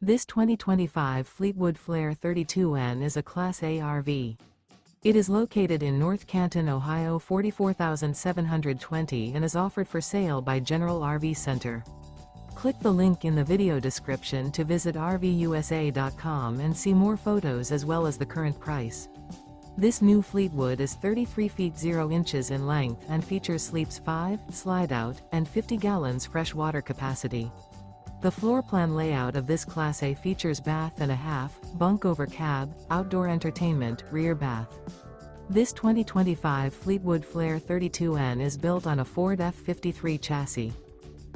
This 2025 Fleetwood Flair 32N is a Class A RV. It is located in North Canton, Ohio 44720 and is offered for sale by General RV Center. Click the link in the video description to visit RVUSA.com and see more photos as well as the current price. This new Fleetwood is 33 feet 0 inches in length and features sleeps 5, slide-out, and 50 gallons fresh water capacity. The floor plan layout of this Class A features bath and a half, bunk over cab, outdoor entertainment, rear bath. This 2025 Fleetwood Flair 32N is built on a Ford F-53 chassis.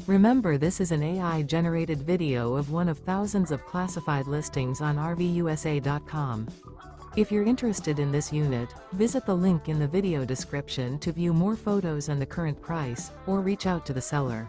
Remember, this is an AI-generated video of one of thousands of classified listings on RVUSA.com. If you're interested in this unit, visit the link in the video description to view more photos and the current price, or reach out to the seller.